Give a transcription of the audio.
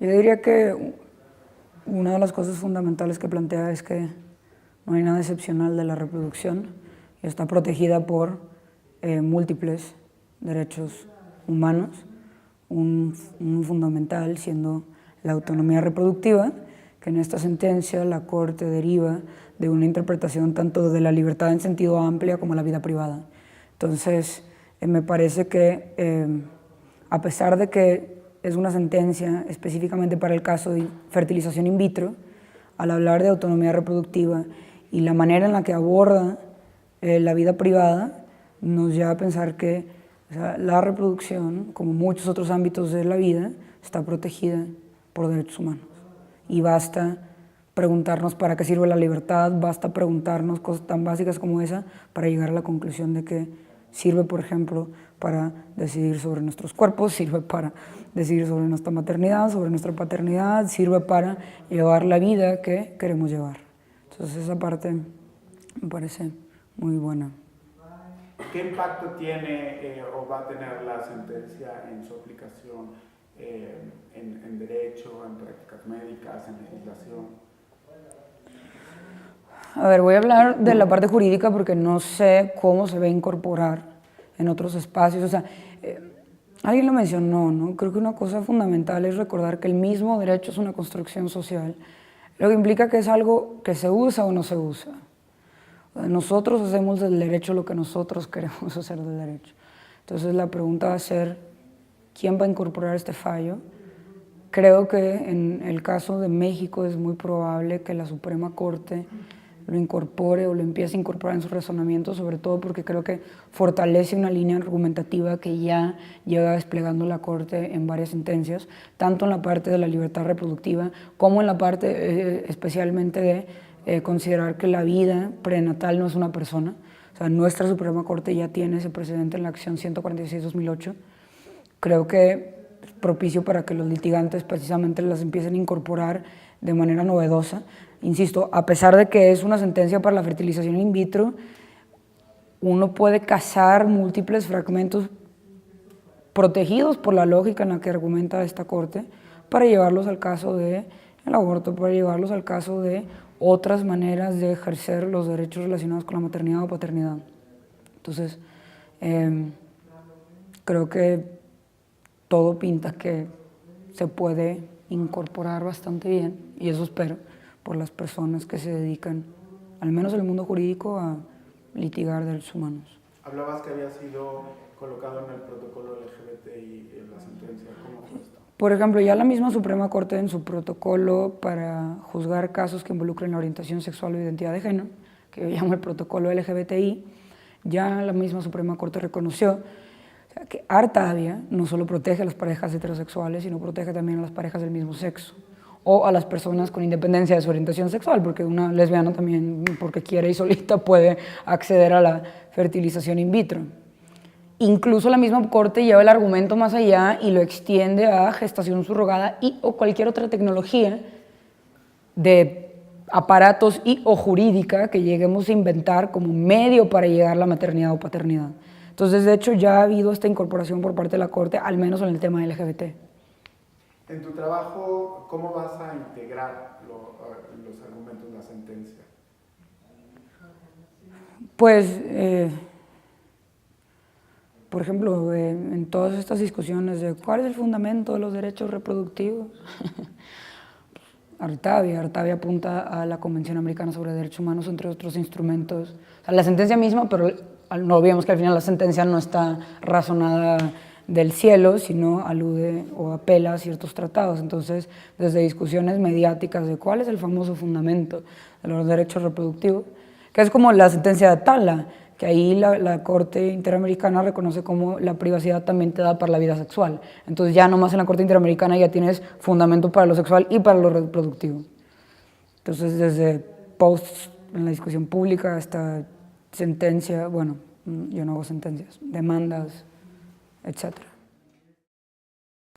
Yo diría que una de las cosas fundamentales que plantea es que no hay nada excepcional de la reproducción y está protegida por múltiples derechos humanos, un fundamental siendo la autonomía reproductiva, que en esta sentencia la Corte deriva de una interpretación tanto de la libertad en sentido amplio como la vida privada. Entonces, me parece que a pesar de que es una sentencia específicamente para el caso de fertilización in vitro, al hablar de autonomía reproductiva y la manera en la que aborda la vida privada, nos lleva a pensar que la reproducción, como muchos otros ámbitos de la vida, está protegida por derechos humanos. Y basta preguntarnos para qué sirve la libertad, basta preguntarnos cosas tan básicas como esa para llegar a la conclusión de que sirve, por ejemplo, para decidir sobre nuestros cuerpos, sirve para decidir sobre nuestra maternidad, sobre nuestra paternidad, sirve para llevar la vida que queremos llevar. Entonces esa parte me parece muy buena. ¿Qué impacto tiene o va a tener la sentencia en su aplicación en derecho, en prácticas médicas, en legislación? A ver, voy a hablar de la parte jurídica porque no sé cómo se va a incorporar en otros espacios. O sea, alguien lo mencionó, ¿no? Creo que una cosa fundamental es recordar que el mismo derecho es una construcción social, lo que implica que es algo que se usa o no se usa. Nosotros hacemos del derecho lo que nosotros queremos hacer del derecho. Entonces la pregunta va a ser, ¿quién va a incorporar este fallo? Creo que en el caso de México es muy probable que la Suprema Corte lo incorpore o lo empiece a incorporar en su razonamiento, sobre todo porque creo que fortalece una línea argumentativa que ya lleva desplegando la Corte en varias sentencias, tanto en la parte de la libertad reproductiva como en la parte especialmente de considerar que la vida prenatal no es una persona. O sea, nuestra Suprema Corte ya tiene ese precedente en la acción 146-2008. Creo que es propicio para que los litigantes precisamente las empiecen a incorporar de manera novedosa. Insisto, a pesar de que es una sentencia para la fertilización in vitro, uno puede cazar múltiples fragmentos protegidos por la lógica en la que argumenta esta Corte para llevarlos al caso del aborto, para llevarlos al caso de otras maneras de ejercer los derechos relacionados con la maternidad o paternidad. Entonces, creo que todo pinta que se puede incorporar bastante bien, y eso espero, por las personas que se dedican, al menos en el mundo jurídico, a litigar derechos humanos. Hablabas que había sido colocado en el protocolo LGBTI en la sentencia. ¿Cómo fue esto? Por ejemplo, ya la misma Suprema Corte en su protocolo para juzgar casos que involucren la orientación sexual o identidad de género, que yo llamo el protocolo LGBTI, ya la misma Suprema Corte reconoció que Artavia no solo protege a las parejas heterosexuales, sino protege también a las parejas del mismo sexo o a las personas con independencia de su orientación sexual, porque una lesbiana también, porque quiere y solita, puede acceder a la fertilización in vitro. Incluso la misma Corte lleva el argumento más allá y lo extiende a gestación subrogada y o cualquier otra tecnología de aparatos y o jurídica que lleguemos a inventar como medio para llegar a la maternidad o paternidad. Entonces, de hecho, ya ha habido esta incorporación por parte de la Corte, al menos en el tema LGBT. En tu trabajo, ¿cómo vas a integrar los argumentos de la sentencia? Pues, por ejemplo, en todas estas discusiones de cuál es el fundamento de los derechos reproductivos, Artavia apunta a la Convención Americana sobre Derechos Humanos, entre otros instrumentos. O sea, la sentencia misma, pero no olvidemos que al final la sentencia no está razonada del cielo, sino alude o apela a ciertos tratados. Entonces, desde discusiones mediáticas de cuál es el famoso fundamento de los derechos reproductivos, que es como la sentencia de Atala, que ahí la Corte Interamericana reconoce como la privacidad también te da para la vida sexual. Entonces ya nomás en la Corte Interamericana ya tienes fundamento para lo sexual y para lo reproductivo. Entonces desde posts en la discusión pública hasta sentencia, bueno, yo no hago sentencias, demandas, etcétera.